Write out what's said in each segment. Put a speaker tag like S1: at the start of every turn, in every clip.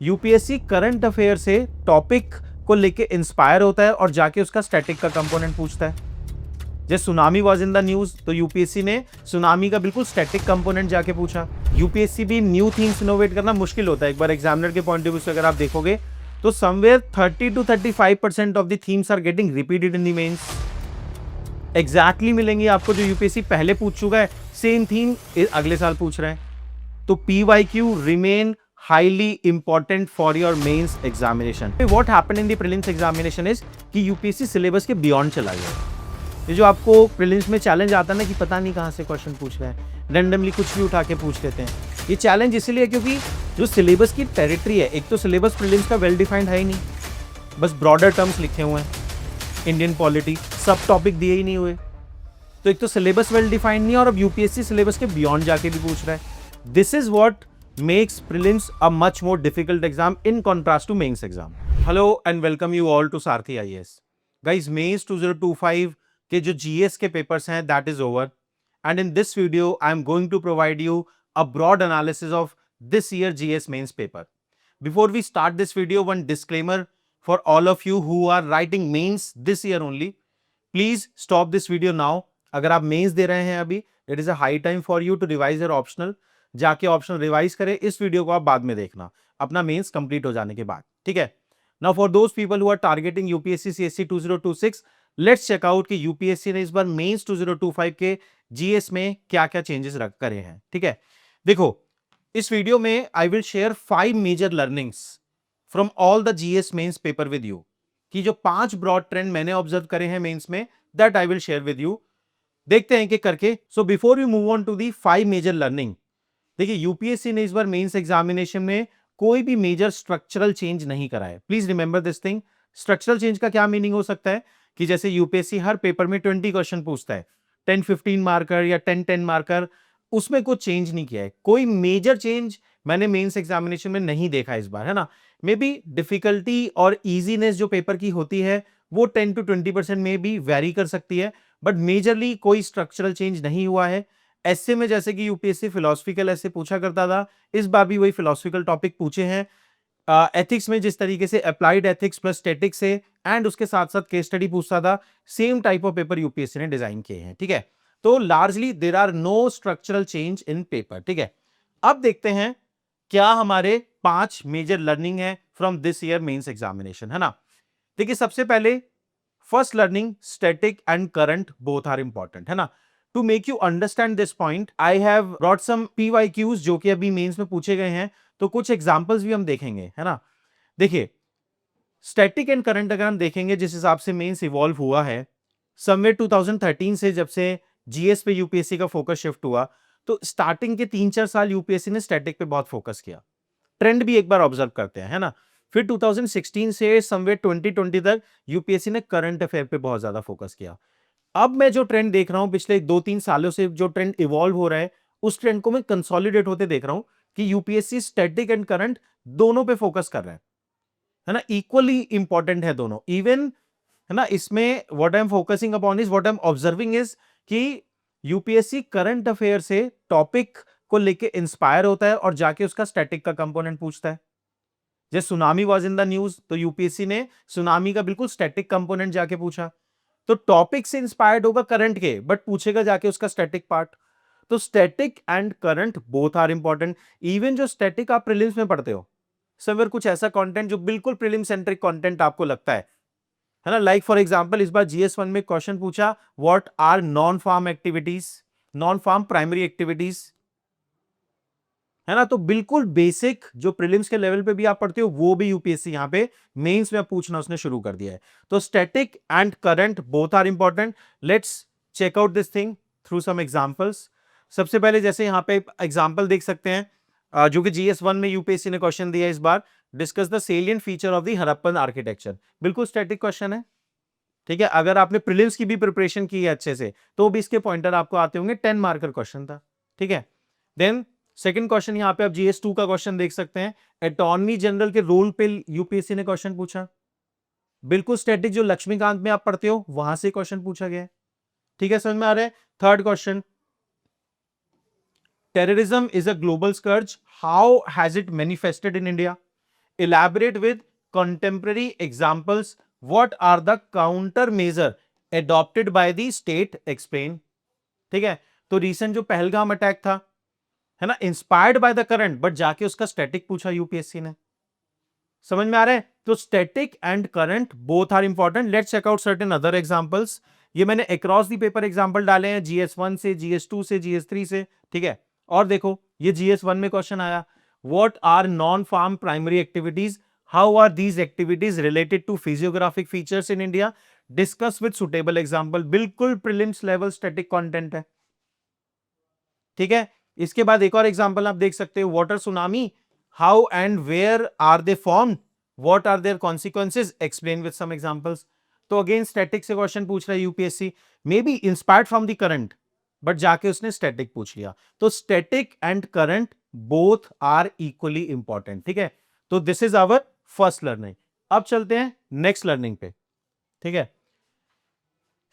S1: UPSC current affair से topic को लेके इंस्पायर होता है और जाके उसका स्टैटिक का कंपोनेंट पूछता है। जैसे tsunami was in the news, तो यूपीएससी ने सुनामी का बिल्कुल स्टैटिक कंपोनेंट जाके पूछा। यूपीएससी भी न्यू थिंग्स इनोवेट करना मुश्किल होता है। एक बार एग्जामिनर के पॉइंट ऑफ व्यू से अगर आप देखोगे तो somewhere 30 to 35% of the themes are getting repeated in the mains. Exactly मिलेंगी आपको जो यूपीएससी पहले पूछ चुका है, सेम थीम अगले साल पूछ रहे हैं। तो PYQ remain highly important for your mains examination. What happened in the prelims examination is कि यूपीएससी सिलेबस के बियॉन्ड चला गया। ये जो आपको प्रीलिम्स में चैलेंज आता है ना कि पता नहीं कहां से क्वेश्चन पूछ रहे हैं, रैंडमली कुछ भी उठा के पूछ लेते हैं। ये चैलेंज इसीलिए है क्योंकि जो सिलेबस की टेरिटरी है, एक तो सिलेबस प्रीलिम्स का वेल डिफाइंड है ही नहीं, बस ब्रॉडर टर्म्स लिखे हुए हैं, इंडियन पॉलिटी, सब टॉपिक दिए ही नहीं हुए। तो एक तो सिलेबस वेल डिफाइंड नहीं है और अब यूपीएससी सिलेबस के बियॉन्ड जाके भी पूछ रहा है। This is what makes prelims a much more difficult exam in contrast to mains exam. Hello and welcome you all to Sarthi IAS. Guys, mains 2025 के जो GS के papers हैं that is over and in this video I am going to provide you a broad analysis of this year GS mains paper. Before we start this video, one disclaimer for all of you who are writing mains this year only. Please stop this video now. अगर आप mains दे रहे हैं अभी, it is a high time for you to revise your optional. जाके optional revise करें, इस video को आप बाद में देखना अपना मेंस कंप्लीट हो जाने के बाद, ठीक है। Now for those people who are targeting UPSC CSC 2026, let's check out कि यूपीएससी ने इस बार मेंस 2025 के जीएस में क्या क्या चेंजेस रख करे हैं, ठीक है। देखो, इस वीडियो में I will share 5 major learnings from all the GS mains paper with you, कि जो 5 ब्रॉड ट्रेंड मैंने ऑब्जर्व करे हैं मेंस में, that I will share with you. देखते हैं कि करके। So before we move on to the 5 major learning, देखिए यूपीएससी ने इस बार मेंस एग्जामिनेशन में कोई भी मेजर स्ट्रक्चरल चेंज नहीं करा है। Please remember this thing. Structural change का क्या मीनिंग हो सकता है कि जैसे यूपीएससी हर पेपर में 20 क्वेश्चन पूछता है, 10-15 मार्कर या 10-10 मार्कर, उसमें कुछ चेंज नहीं किया है। कोई मेजर चेंज मैंने मेंस एग्जामिनेशन में नहीं देखा इस बार, है ना। मे बी डिफिकल्टी और इजीनेस जो पेपर की होती है वो 10 to 20% में भी वेरी कर सकती है, बट मेजरली कोई स्ट्रक्चरल चेंज नहीं हुआ है। ऐसे में जैसे कि यूपीएससी फिलोसफिकल ऐसे पूछा करता था, इस बार भी वही फिलोसफिकल टॉपिक पूछे हैं। एथिक्स में जिस तरीके से अप्लाइड एथिक्स प्लस स्टैटिक्स से एंड उसके साथ साथ केस स्टडी पूछता था, same type of paper UPSC ने डिजाइन किए हैं, ठीक है। तो largely there are no structural change in paper, ठीक है। अब देखते हैं क्या हमारे 5 मेजर लर्निंग है from this year mains examination, है ना। देखिए सबसे पहले first learning, static and current both are important, है ना। To make you understand this point I have brought some PYQs जो कि अभी मेंस में पूछे गए हैं, तो कुछ एग्जांपल्स भी हम देखेंगे, है ना। देखिए स्टैटिक एंड करंट अगर हम देखेंगे जिस हिसाब से मेंस इवॉल्व हुआ है, समवेयर 2013 से जब से जीएस पे यूपीएससी का फोकस शिफ्ट हुआ, तो स्टार्टिंग के 3-4 साल यूपीएससी ने स्टैटिक पे बहुत फोकस किया। ट्रेंड भी एक बार ऑब्जर्व करते हैं, है ना। फिर 2016 से समवेयर 2020 तक यूपीएससी ने करंट अफेयर पे बहुत ज्यादा फोकस किया। अब मैं जो ट्रेंड देख रहा हूं पिछले 2-3 सालों से, जो ट्रेंड इवॉल्व हो रहा है, उस ट्रेंड को मैं कंसोलिडेट होते देख रहा हूं कि यूपीएससी स्टैटिक एंड करंट दोनों पे फोकस कर रहा है ना। इक्वली इंपॉर्टेंट है दोनों, इवन, है ना। इसमें what I am focusing upon is, what I am observing is कि यूपीएससी करंट अफेयर से टॉपिक को लेके इंस्पायर होता है और जाके उसका स्टैटिक का कंपोनेंट पूछता है। जैसे tsunami was in the news, तो यूपीएससी ने सुनामी का बिल्कुल स्टैटिक कंपोनेंट जाके पूछा। तो टॉपिक से इंस्पायर्ड होगा करंट के, बट पूछेगा जाके उसका स्टैटिक पार्ट। तो static and current both are important. Even जो स्टैटिक आप प्रीलिम्स में पढ़ते हो, सर कुछ ऐसा कंटेंट जो बिल्कुल प्रीलिम सेंट्रिक कंटेंट आपको लगता है ना। लाइक फॉर एग्जांपल इस बार जीएस 1 में क्वेश्चन पूछा, what are non farm activities, non farm primary activities, है ना। तो बिल्कुल बेसिक जो प्रीलिम्स के लेवल पे भी आप पढ़ते हो, वो भी यूपीएससी यहां पे मेंस में पूछना उसने शुरू कर दिया है। तो static and current both are important. Let's check out this thing through some examples. सबसे पहले जैसे यहां पे एग्जांपल देख सकते हैं, जो कि जीएस 1 में यूपीएससी ने क्वेश्चन दिया है इस बार, discuss the salient feature of the Harappan architecture. बिल्कुल स्टैटिक क्वेश्चन है, ठीक है। अगर आपने प्रीलिम्स की भी प्रिपरेशन की है अच्छे से, तो भी इसके पॉइंटर आपको आते होंगे। 10 मार्कर क्वेश्चन था, ठीक है। देन सेकंड क्वेश्चन यहां पे आप जीएस 2 का क्वेश्चन देख सकते हैं, अटॉर्नी जनरल के रोल पे यूपीएससी ने क्वेश्चन पूछा। बिल्कुल स्टैटिक, जो लक्ष्मीकांत में आप पढ़ते हो वहां से क्वेश्चन पूछा गया है, ठीक है। समझ में आ रहा है। Third question, terrorism is a global scourge, how has it manifested in India. elaborate with contemporary examples what are the counter measure adopted by the state, explain। ठीक है, तो रिसेंट जो पहलगाम अटैक था, है ना, inspired by the current, but जाके उसका static पूछा यूपीएससी ने। समझ में आ रहा है? तो static and current both are important. Let's check out certain other examples. ये मैंने अक्रॉस दी पेपर एग्जांपल डाले हैं, GS1 से, GS2 से, GS3 से, ठीक है। और देखो ये GS1 में क्वेश्चन आया, what are non farm primary activities, how are these activities related to physiographic features in India, discuss with suitable example. बिल्कुल प्रीलिम्स लेवल स्टैटिक कंटेंट है, ठीक है। इसके बाद एक और एग्जांपल आप देख सकते हो, water tsunami, how and where are they formed, what are their consequences, explain with some examples. तो अगेन स्टैटिक से क्वेश्चन पूछ रहा है UPSC, may be inspired from the current, but जाके उसने स्टैटिक पूछ लिया। तो static and current both are equally important, ठीक है। तो this is our first learning. अब चलते हैं नेक्स्ट लर्निंग पे, ठीक है।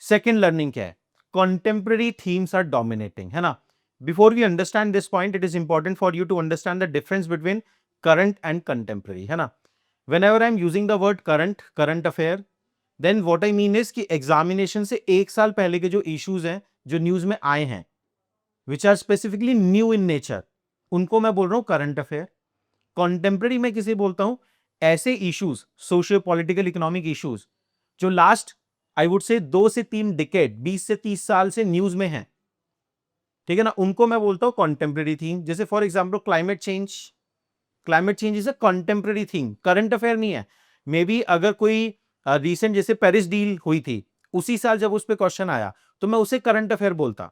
S1: सेकेंड लर्निंग क्या है? कॉन्टेम्पररी थीम्स आर डोमिनेटिंग, है ना। Before we understand this point, it is important for you to understand the difference between current and contemporary, है ना। Whenever I am using the word current affair, then what I mean is कि examination से एक साल पहले के जो issues हैं, जो न्यूज में आए हैं, which are specifically new in nature, उनको मैं बोल रहा हूं करंट अफेयर। कॉन्टेम्पररी में किसे बोलता हूं? ऐसे issues, socio political economic issues, जो लास्ट आई वुड से 2 से 3 डिकेड, 20 से 30 साल से न्यूज में हैं, ठीक है ना, उनको मैं बोलता हूं कॉन्टेम्पररी थीम। जैसे for example climate change, climate change is a contemporary theme, current affair नहीं है। मे बी अगर कोई रिसेंट जैसे पेरिस डील हुई थी, उसी साल जब उस पर क्वेश्चन आया, तो मैं उसे करंट अफेयर बोलता।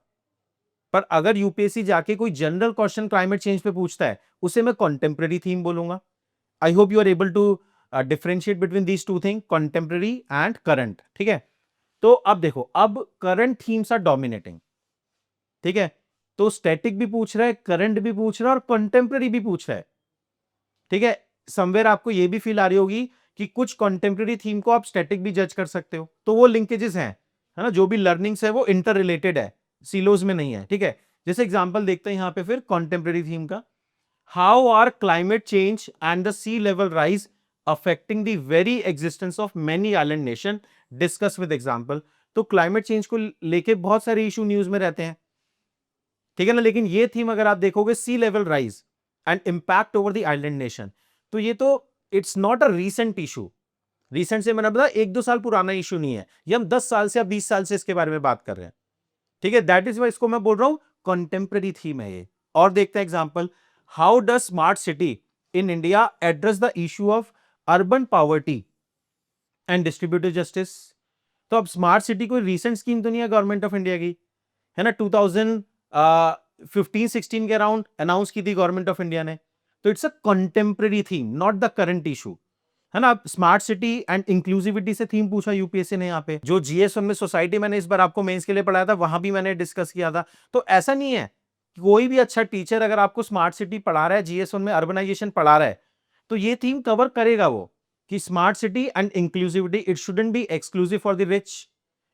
S1: पर अगर यूपीएससी जाके कोई जनरल क्वेश्चन क्लाइमेट चेंज पे पूछता है, उसे मैं कॉन्टेम्पररी थीम बोलूंगा। I hope you are able to differentiate between these two thing, contemporary and current, ठीक है। तो अब देखो, अब करंट थीम्स आर डोमिनेटिंग, ठीक है। तो स्टैटिक भी पूछ रहा है, करंट भी पूछ रहा है, और कंटेम्पररी भी पूछ रहा है, ठीक है। समवेयर आपको ये भी फील आ रही होगी कि कुछ कंटेम्पररी थीम को आप स्टैटिक भी जज कर सकते हो। तो वो लिंकेजेस हैं, है ना, जो भी लर्निंग्स है वो इंटर रिलेटेड है, सीलोज में नहीं है, ठीक है। जैसे एग्जांपल देखते हैं यहां पे फिर कंटेम्पररी थीम का, how are climate change and the sea level rise affecting the very existence of many island nation, discuss with example. तो क्लाइमेट चेंज को लेके बहुत सारे इशू न्यूज में रहते हैं, ठीक है ना, लेकिन ये थीम अगर आप देखोगे, sea level rise and impact over the island nation, तो ये तो it's not a recent issue. Recent से मैंने बताया 1-2 साल पुराना इशू नहीं है, ये हम 10 साल से या 20 साल से इसके बारे में बात कर रहे हैं, ठीक है। दैट इज वाई इसको मैं बोल रहा हूं कंटेम्पररी थीम है ये। और देखते हैं example, how does smart city in India address the issue of urban poverty and distributive justice. तो अब स्मार्ट सिटी कोई रीसेंट स्कीम तो नहीं है गवर्नमेंट ऑफ इंडिया की, है ना, 2015-16 के अराउंड अनाउंस की थी गवर्नमेंट ऑफ इंडिया ने। तो it's a contemporary theme, not the current issue, है ना। स्मार्ट सिटी एंड इंक्लूसिविटी से थीम पूछा यूपीएससी ने यहाँ पे। जो GS1 में सोसाइटी मैंने इस बार आपको मेंस के लिए पढ़ाया था, वहां भी मैंने डिस्कस किया था। तो ऐसा नहीं है, कोई भी अच्छा टीचर अगर आपको स्मार्ट सिटी पढ़ा रहा है, GS1 में अर्बनाइजेशन पढ़ा रहा है, तो ये थीम कवर करेगा वो, कि smart city and inclusivity, it shouldn't be exclusive for the rich,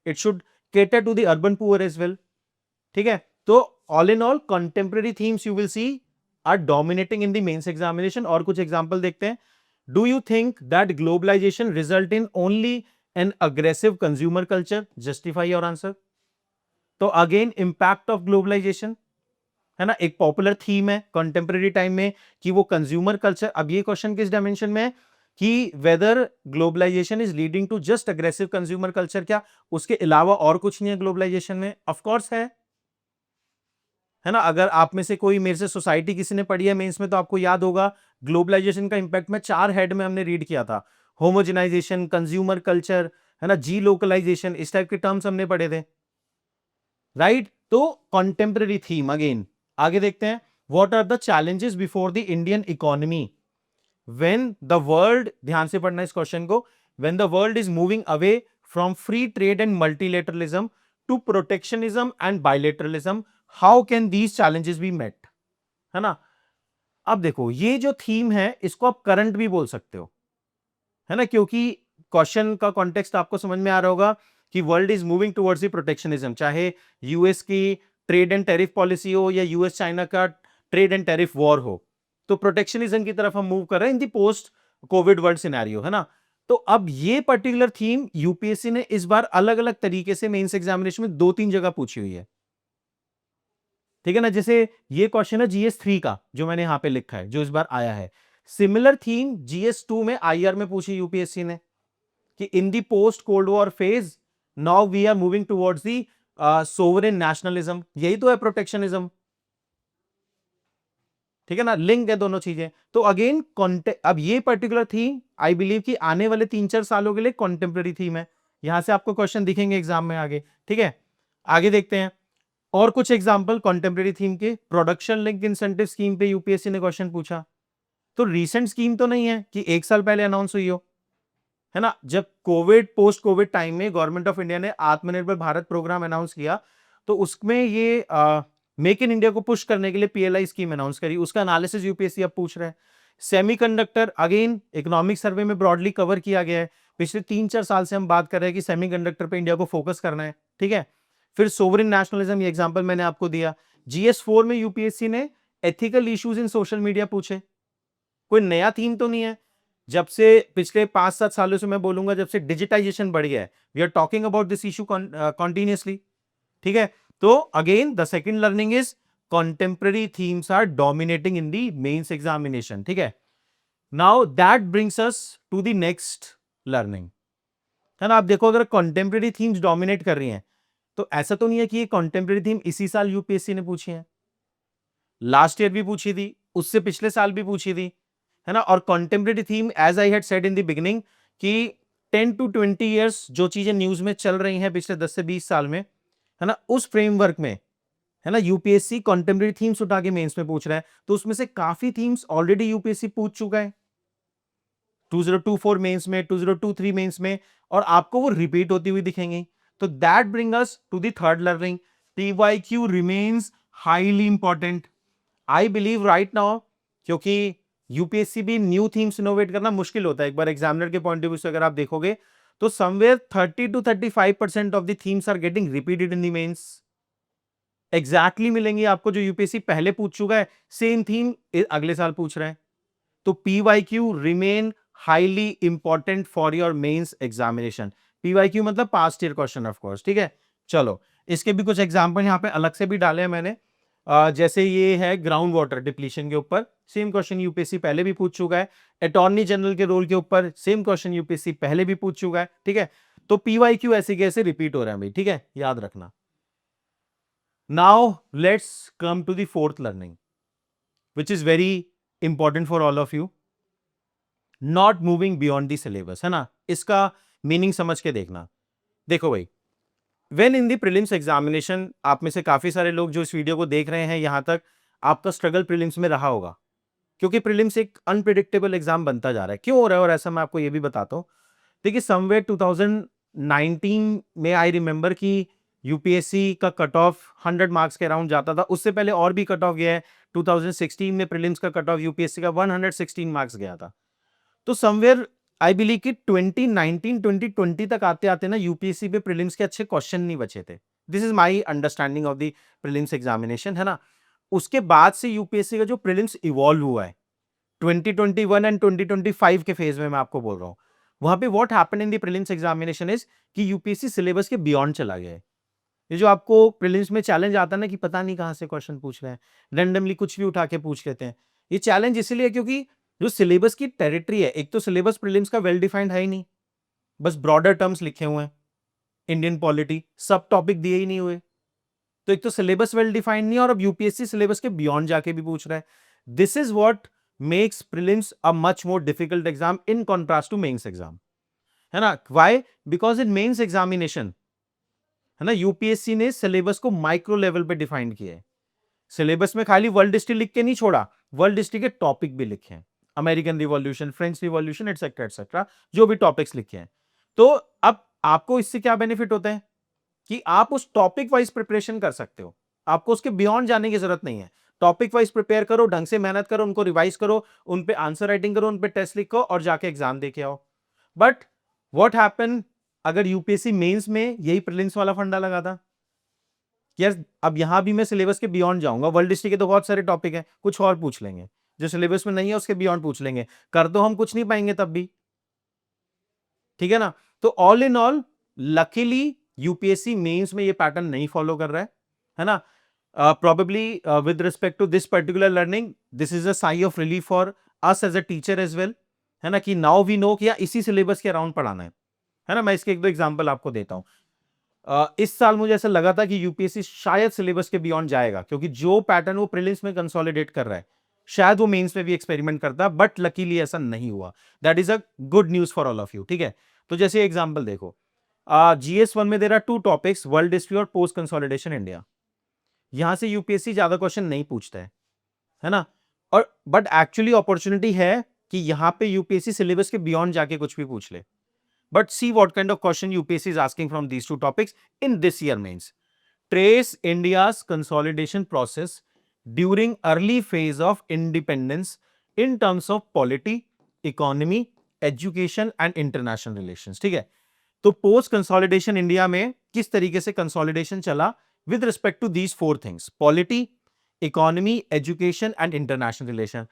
S1: it should cater to the urban poor as well, ठीक है। तो all in all contemporary themes you will see are dominating in the mains examination. और कुछ example देखते हैं। Do you think that globalisation result in only an aggressive consumer culture, justify your answer. तो again impact of globalisation, है ना, एक popular theme है contemporary time में कि वो कंज्यूमर कल्चर। अब ये क्वेश्चन किस डायमेंशन में है कि whether globalisation is leading to just aggressive consumer culture, क्या उसके अलावा और कुछ नहीं है ग्लोबलाइजेशन में? ऑफ कोर्स है ना। अगर आप में से कोई मेरे से सोसाइटी किसी ने पढ़ी है मेंस में, तो आपको याद होगा ग्लोबलाइजेशन का इंपैक्ट में 4 हेड में हमने रीड किया था, होमोजेनाइजेशन, कंज्यूमर कल्चर, है ना, जी लोकलाइजेशन, इस टाइप के टर्म्स हमने पढ़े थे, राइट। तो कंटेम्पररी थीम अगेन। आगे देखते हैं, what are the challenges before the Indian economy when the world, ध्यान से पढ़ना इस क्वेश्चन को, when the world is moving away from free trade and multilateralism to protectionism and bilateralism, how can these challenges be met, है ना। अब देखो, ये जो थीम है इसको आप करंट भी बोल सकते हो, है ना, क्योंकि क्वेश्चन का कॉन्टेक्स्ट आपको समझ में आ रहा होगा कि world is moving towards the protectionism, चाहे यूएस की ट्रेड एंड टैरिफ पॉलिसी हो या यूएस चाइना का ट्रेड एंड टैरिफ वॉर हो, तो प्रोटेक्शनिज्म की तरफ हम मूव कर रहे हैं in the post Covid world scenario, है ना। तो अब ये पर्टिकुलर थीम यूपीएससी ने इस बार अलग अलग तरीके से मेंस एग्जामिनेशन में 2-3 जगह पूछी हुई है, ठीक है ना। जैसे ये क्वेश्चन है GS3 का जो मैंने यहां पे लिखा है, जो इस बार आया है। सिमिलर थीम GS2 में आईआर में पूछी यूपीएससी ने कि in the post cold war phase now we are moving towards the sovereign nationalism, यही तो है प्रोटेक्शनिज्म, ठीक है ना, लिंक है दोनों चीजें। तो अगेन अब ये पर्टिकुलर थीम आई बिलीव कि आने वाले 3-4 सालों के लिए कॉन्टेम्पररी थीम है। यहां से आपको क्वेश्चन दिखेंगे एग्जाम में आगे, ठीक है। आगे देखते हैं और कुछ एग्जांपल कॉन्टेम्पररी थीम के। प्रोडक्शन लिंक इंसेंटिव स्कीम पे यूपीएससी ने क्वेश्चन पूछा, तो रीसेंट स्कीम तो नहीं है कि 1 साल पहले अनाउंस हुई हो, है ना। जब कोविड पोस्ट कोविड टाइम में गवर्नमेंट ऑफ इंडिया ने आत्मनिर्भर भारत प्रोग्राम अनाउंस किया, तो उसमें ये मेक इन इंडिया को पुश करने के लिए पीएलआई स्कीम अनाउंस करी, उसका एनालिसिस यूपीएससी अब पूछ रहा है। सेमीकंडक्टर अगेन इकोनॉमिक सर्वे में ब्रॉडली कवर किया गया है। पिछले 3-4 साल से हम बात कर रहे हैं कि सेमीकंडक्टर पे इंडिया को फोकस करना है, ठीक है। फिर सोवरेन नेशनलिज्म, ये एग्जांपल मैंने आपको दिया। GS4 में यूपीएससी ने ethical issues in social media पूछे। कोई नया थीम तो नहीं है, जब से पिछले 5-7 सालों से मैं बोलूंगा, जब से डिजिटाइजेशन बढ़ गया है, we are talking about this issue continuously, ठीक है। तो again the second learning is contemporary themes are dominating in the mains examination, ठीक है। now that brings us to the next learning, है ना। आप देखो अगर contemporary themes dominate कर रही हैं, तो ऐसा तो नहीं है कि ये contemporary theme इसी साल यूपीएससी ने पूछी है, लास्ट ईयर भी पूछी थी, उससे पिछले साल भी पूछी थी, है ना। और contemporary theme as I had said in the beginning कि 10 to 20 ईयर्स जो चीजें न्यूज में चल रही हैं पिछले 10 से 20 साल में, है ना, उस फ्रेमवर्क में, है ना, यूपीएससी कंटेम्परेरी थीम्स उठा के मेंस में पूछ रहा है। तो उसमें से काफी थीम्स ऑलरेडी यूपीएससी पूछ चुका है 2024 मेंस में, 2023 मेंस में, और आपको वो रिपीट होती हुई दिखेंगी। तो that bring us to the third learning, PYQ remains highly important I believe right now, क्योंकि यूपीएससी भी न्यू थीम्स इनोवेट करना मुश्किल होता है। एक बार एग्जामिनर के पॉइंट ऑफ व्यू से अगर आप देखोगे तो somewhere 30 to 35% of the themes are getting repeated in the mains. Exactly मिलेंगी आपको जो यूपीएससी पहले पूछ चुका है, सेम थीम अगले साल पूछ रहा है। तो PYQ remain highly important for your mains examination. PYQ मतलब past year question of course, ठीक है। चलो इसके भी कुछ एग्जांपल यहां पे अलग से भी डाले हैं मैंने। जैसे ये है ग्राउंड वाटर डिप्लीशन के ऊपर, सेम क्वेश्चन यूपीएससी पहले भी पूछ चुका है। अटॉर्नी जनरल के रोल के ऊपर सेम क्वेश्चन यूपीएससी पहले भी पूछ चुका है, ठीक है। तो पीवाईक्यू ऐसे कैसे रिपीट हो रहा है भाई, ठीक है, याद रखना। Now let's come to the fourth learning, which is very important for all of you. Not moving beyond the syllabus, है ना। इसका मीनिंग समझ के देखना। देखो भाई, when in the prelims examination, आप में से काफी सारे लोग जो इस वीडियो को देख रहे हैं यहां तक, आपका स्ट्रगल प्रीलिम्स में रहा होगा, क्योंकि प्रीलिम्स एक अनप्रिडिक्टेबल एग्जाम बनता जा रहा है। क्यों हो रहा है और ऐसा मैं आपको ये भी बताता हूं। देखिए समवेयर 2019 में आई रिमेंबर कि यूपीएससी का कट ऑफ 100 मार्क्स के अराउंड जाता था। उससे पहले और भी कट ऑफ गया है। 2016 में प्रीलिम्स का कट ऑफ यूपीएससी का 116 मार्क्स गया था। तो समवेयर आई बिलीव कि 2019 2020 तक आते आते ना यूपीएससी पे प्रीलिम्स के अच्छे क्वेश्चन नहीं बचे थे। This is my understanding of the prelims examination, है ना। उसके बाद से यूपीएससी का जो प्रीलिम्स इवॉल्व हुआ है 2021 एंड 2025 के फेज में, मैं आपको बोल रहा हूं, वहां पे what happened in the prelims examination is कि यूपीएससी सिलेबस के बियॉन्ड चला गया है। ये जो आपको प्रीलिम्स में चैलेंज आता है ना कि पता नहीं कहां से क्वेश्चन पूछ रहे हैं, रैंडमली कुछ भी उठा के पूछ लेते हैं, ये चैलेंज इसलिए क्योंकि जो सिलेबस की टेरिटरी है, एक तो सिलेबस प्रीलिम्स का वेल डिफाइंड है ही नहीं, बस ब्रॉडर टर्म्स लिखे हुए हैं, इंडियन पॉलिटी, सब टॉपिक दिए ही नहीं हुए। तो एक तो सिलेबस वेल डिफाइंड नहीं, और अब यूपीएससी सिलेबस के बियॉन्ड जाके भी पूछ रहा है। This is what makes prelims a much more difficult exam in contrast to mains exam, है ना। Why? Because in mains examination, है ना, यूपीएससी ने सिलेबस को माइक्रो लेवल पे डिफाइन किया है। सिलेबस में खाली वर्ल्ड हिस्ट्री लिख के नहीं छोड़ा, वर्ल्ड हिस्ट्री के टॉपिक भी लिखे हैं, American revolution, French revolution, etcetera etcetera, जो भी टॉपिक्स लिखे हैं। तो अब आपको इससे क्या बेनिफिट होता है कि आप उस टॉपिक वाइज प्रिपरेशन कर सकते हो, आपको उसके बियॉन्ड जाने की जरूरत नहीं है। टॉपिक वाइज प्रिपेयर करो, ढंग से मेहनत करो, उनको रिवाइज करो, उन पे आंसर राइटिंग करो, उन पे टेस्ट लिखो और जाके एग्जाम देके आओ। बट व्हाट हैपन अगर यूपीएससी मेंस में यही प्रीलिम्स वाला फंडा लगा था, यार अब यहां भी मैं सिलेबस के बियॉन्ड जाऊंगा, वर्ल्ड हिस्ट्री के तो बहुत सारे टॉपिक हैं, कुछ और पूछ लेंगे, जो सिलेबस में नहीं है उसके बियॉन्ड पूछ लेंगे, कर तो हम कुछ नहीं पाएंगे तब भी, ठीक है ना। तो all in all luckily UPSC mains में ये पैटर्न नहीं फॉलो कर रहा है ना। probably with respect to this particular learning, this is a sigh of relief for us as a teacher as well, है ना, कि now we know कि इसी सिलेबस के अराउंड पढ़ाना है ना। मैं इसके एक दो एग्जांपल आपको देता हूं। इस साल मुझे ऐसा लगा था कि यूपीएससी शायद सिलेबस के बियॉन्ड जाएगा, क्योंकि जो पैटर्न वो प्रीलिम्स में कंसोलिडेट कर रहा है शायद वो मेंस में भी एक्सपेरिमेंट करता है, बट लकीली ऐसा नहीं हुआ। That is a good news for all of you, ठीक है। तो जैसे एग्जांपल देखो, GS1 में there are 2 topics, world history और पोस्ट कंसोलिडेशन इंडिया। यहां से यूपीएससी ज्यादा क्वेश्चन नहीं पूछता है ना। और बट एक्चुअली अपॉर्चुनिटी है कि यहां पे यूपीएससी सिलेबस के बियॉन्ड जाके कुछ भी पूछ ले। But see what kind of question UPSC is asking from these 2 topics in this year mains. Trace India's consolidation process during early phase of independence in terms of polity, economy, education and international relations, ठीक है। तो post consolidation India में किस तरीके से consolidation चला with respect to these 4 things: polity, economy, education and international relation।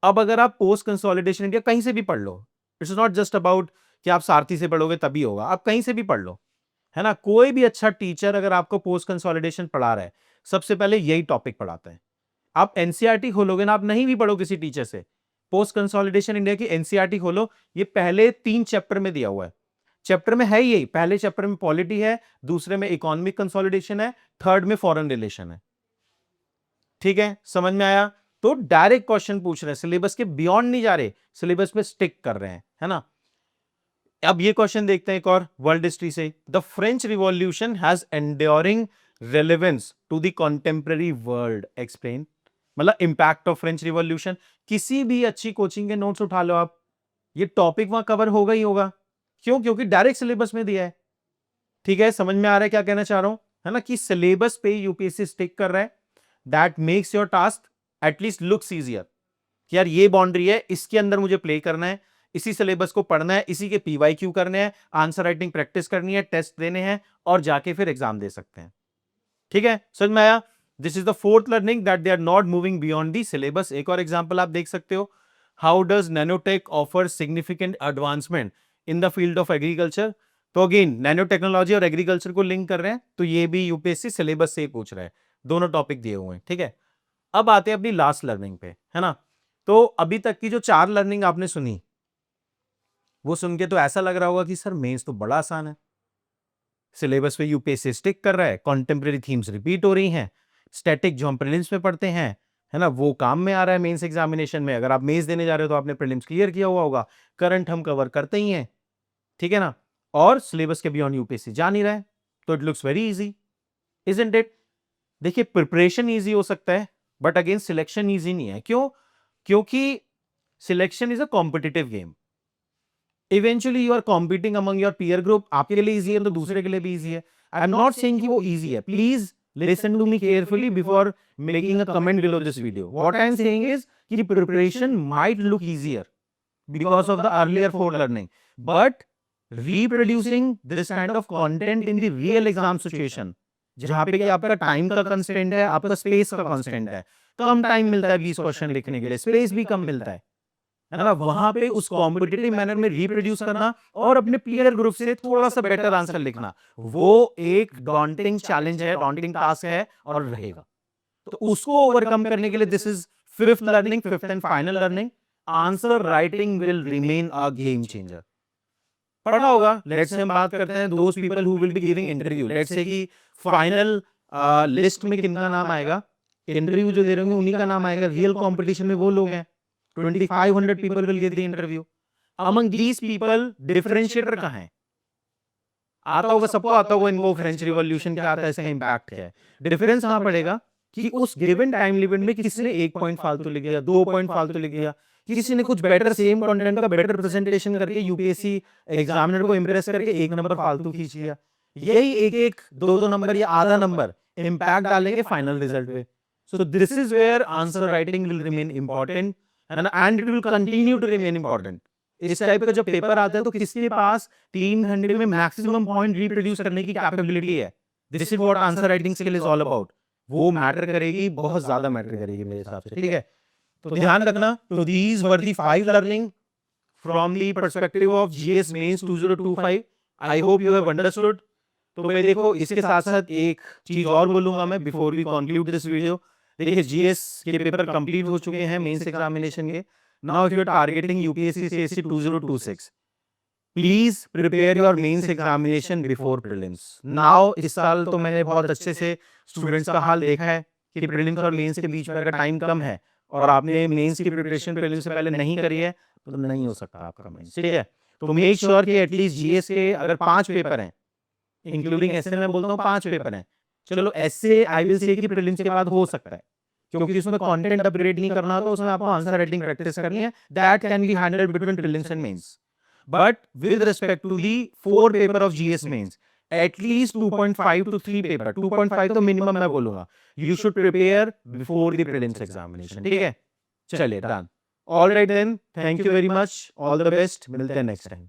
S1: अब अगर आप पोस्ट कंसोलिडेशन इंडिया कहीं से भी पढ़ लो, इट्स नॉट जस्ट अबाउट कि आप सारथी से पढ़ोगे तभी होगा, आप कहीं से भी पढ़ लो, है ना। कोई भी अच्छा टीचर अगर आपको पोस्ट कंसोलिडेशन पढ़ा रहा है, सबसे पहले यही टॉपिक पढ़ाता है। आप एनसीईआरटी खोलोगे ना, आप नहीं भी पढ़ो किसी टीचर से, पोस्ट कंसोलिडेशन इंडिया की एनसीईआरटी खोलो, ये पहले 3 चैप्टर में दिया हुआ है। चैप्टर में है यही, पहले चैप्टर में पॉलिटी है, दूसरे में इकोनॉमिक कंसोलिडेशन है, थर्ड में फॉरेन रिलेशन है, ठीक है। समझ में आया। तो डायरेक्ट क्वेश्चन पूछ रहे हैं, सिलेबस के बियॉन्ड नहीं जा रहे, सिलेबस पे स्टिक कर रहे हैं, है ना। अब ये क्वेश्चन देखते हैं एक और वर्ल्ड हिस्ट्री से। The French revolution has enduring relevance to the contemporary world, explain. मतलब इंपैक्ट ऑफ फ्रेंच रिवॉल्यूशन, किसी भी अच्छी कोचिंग के नोट्स उठा लो आप, ये टॉपिक वहां कवर होगा ही होगा। क्यों? क्योंकि डायरेक्ट सिलेबस में दिया है, ठीक है। समझ में आ रहा है क्या कहना चाह रहा हूं, है ना, कि सिलेबस पे यूपीएससी स्टिक कर रहा है। That makes your task at least looks easier, कि यार ये बाउंड्री है, इसके अंदर मुझे प्ले करना है, इसी सिलेबस को पढ़ना है, इसी के पीवाईक्यू करने हैं, आंसर राइटिंग प्रैक्टिस करनी है, टेस्ट देने हैं और जाके फिर एग्जाम दे सकते हैं, ठीक है। समझ में आया। This is the fourth learning, that they are not moving beyond the syllabus. एक और एग्जाम्पल आप देख सकते हो, how does nanotech offer significant advancement in the field of agriculture. तो अगेन नैनो टेक्नोलॉजी और एग्रीकल्चर को लिंक कर रहे हैं, तो ये भी यूपीएससी सिलेबस से ही पूछ रहा है, दोनों टॉपिक दिए हुए हैं, ठीक है। अब आते हैं अपनी लास्ट लर्निंग पे, है ना। तो अभी तक की जो 4 लर्निंग आपने सुनी, वो सुन के तो ऐसा लग रहा होगा कि सर मेंस तो बड़ा आसान है, सिलेबस पे यूपीएससी स्टिक कर रहा है, कॉन्टेम्परेरी थीम्स रिपीट हो रही हैं, स्टैटिक जो हम प्रीलिम्स में पढ़ते हैं, है ना, वो काम में आ रहा है मेंस एग्जामिनेशन में। अगर आप मेंस देने जा रहे हो तो आपने प्रीलिम्स क्लियर किया हुआ होगा, करंट हम कवर करते ही हैं, ठीक है ना, और सिलेबस के बियॉन्ड यूपीएससी जा नहीं रहा है, तो it looks very easy, isn't it. देखिए प्रिपरेशन इजी हो सकता है, बट अगेन सिलेक्शन इजी नहीं है। क्यों? क्योंकि selection is a competitive game. Eventually you are competing among your peer group, आपके लिए इजी है तो दूसरे के लिए भी इजी है। आई एम नॉट सेइंग कि वो इजी है, please listen to me carefully before making a comment below this video. What I am saying is कि preparation might look easier because of the earlier 4 learning, but reproducing this kind of content in the real exam situation, जहां पे कि आपका time का constant है, आपका space का constant है, कम टाइम मिलता है 20 क्वेश्चन लिखने के लिए, स्पेस भी कम मिलता है ना, वहां पे उस कॉम्पिटिटिव मैनर में रिप्रोड्यूस करना और अपने पीयर ग्रुप से थोड़ा सा बेटर आंसर लिखना, वो एक डॉन्टिंग चैलेंज है, डॉन्टिंग टास्क है और रहेगा। तो उसको ओवरकम करने के लिए this is fifth learning, fifth and final learning, answer writing will remain a game changer. पढ़ा होगा, लेट्स से हम बात करते हैं दोस people who will be giving interview, let's say कि फाइनल लिस्ट में किनका नाम आएगा, इंटरव्यू जो दे रहे होंगे उन्हीं का नाम आएगा, रियल कंपटीशन में वो लोग हैं, 2500 people will give the interview. Among these people differentiator कहां है? आता होगा, सबको आता होगा इनको फ्रेंच रिवॉल्यूशन क्या आता है, इसका इंपैक्ट क्या है। डिफरेंस कहां पड़ेगा कि उस गिवन टाइम लिमिट में किसी ने 1 पॉइंट फालतू लिख दिया, 2 पॉइंट फालतू लिख दिया, किसी ने कुछ बेटर सेम कंटेंट का बेटर प्रेजेंटेशन करके यूपीएससी एग्जामिनर को इंप्रेस करके 1 नंबर फालतू खींच लिया। यही एक 2 नंबर या आधा नंबर इंपैक्ट डालेंगे फाइनल रिजल्ट पे। So this is where answer writing will remain important and it will continue to remain important. इस टाइप का जब पेपर आता है तो किसके पास 3 घंटे में मैक्सिमम पॉइंट रिप्रोड्यूस करने की कैपेबिलिटी है, this is what answer writing skill is all about. वो मैटर करेगी, बहुत ज्यादा मैटर करेगी मेरे हिसाब से, ठीक है। तो ध्यान रखना, तो these were the 5 learning from the perspective of GS Mains 2025. I hope you have understood. तो भाई देखो, इसके साथ साथ एक चीज और बोलूंगा मैं before we conclude this video. देखिए, जीएस के पेपर कंप्लीट हो चुके हैं मेंस एग्जामिनेशन के। Now if you are targeting UPSC CSC 2026, please prepare your mains examination before prelims. Now इस साल तो मैंने बहुत अच्छे से स्टूडेंट्स का हाल देखा है कि प्रीलिम्स और मेंस के बीच में अगर टाइम कम है और आपने मेंस की प्रिपरेशन प्रीलिम्स से पहले नहीं करी है तो नहीं हो सकता आपका मेंस, ठीक है। तो मेक श्योर कि एटलीस्ट जीएस के अगर 5 पेपर हैं, इंक्लूडिंग ऐसे मैं बोलता हूँ 5 पेपर हैं, चलो ऐसे आई विल से कि प्रीलिम्स के बाद हो सकता है, क्योंकि उसमें कंटेंट अपग्रेड नहीं करना, तो उसमें आपको आंसर राइटिंग प्रैक्टिस करनी है, that can be handled between prelims and mains. But with respect to the 4 paper of GS mains, at least 2.5 to 3 paper, 2.5 तो मिनिमम मैं बोलूंगा, you should prepare before the prelims examination, ठीक है। चलिए done, all right then, thank you very much, all the best, मिलते हैं next time.